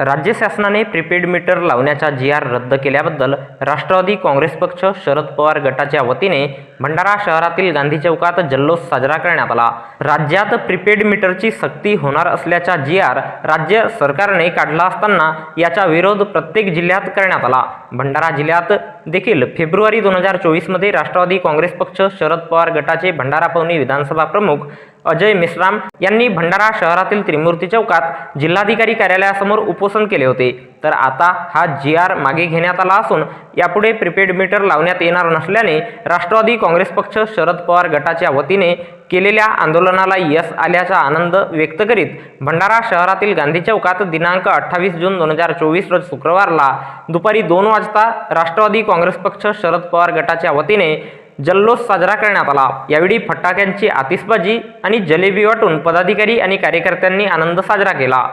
राज्य शासनाने prepaid meter लावण्याचा जी.आर. रद्द केल्याबद्दल राष्ट्रवादी काँग्रेस पक्ष शरद पवार गटाच्या वतीने भंडारा शहरातील गांधी चौकात जल्लोष साजरा करण्यात आला। राज्यात प्रीपेड मीटरची सक्ती होणार असल्याचा जी.आर. राज्य सरकारने काढला असताना याचा विरोध प्रत्येक जिल्ह्यात करण्यात आला। भंडारा जिल्ह्यात देखील फेब्रुवारी 2024 मध्ये राष्ट्रवादी काँग्रेस पक्ष शरद पवार गटाचे भंडारा पवनी विधानसभा प्रमुख अजय मेश्राम यांनी भंडारा शहरातील त्रिमूर्ती चौकात जिल्हाधिकारी कार्यालयासमोर उपोषण केले होते। तर आता हा जी.आर. मागे घेण्यात आला असून यापुढे प्रीपेड मीटर लावण्यात येणार नसल्याने राष्ट्रवादी काँग्रेस पक्ष शरद पवार गटाच्या वतीने केलेल्या आंदोलनाला यश आल्याचा आनंद व्यक्त करीत भंडारा शहरातील गांधी चौकात दिनांक 28 जून 2024 रोज शुक्रवारला दुपारी 2 वाजता राष्ट्रवादी काँग्रेस पक्ष शरद पवार गटाच्या वतीने जल्लोष साजरा करण्यात आला। यावेळी फटाक्यांची आतिषबाजी आणि जलेबी वाटून पदाधिकारी आणि कार्यकर्त्यांनी आनंद साजरा केला।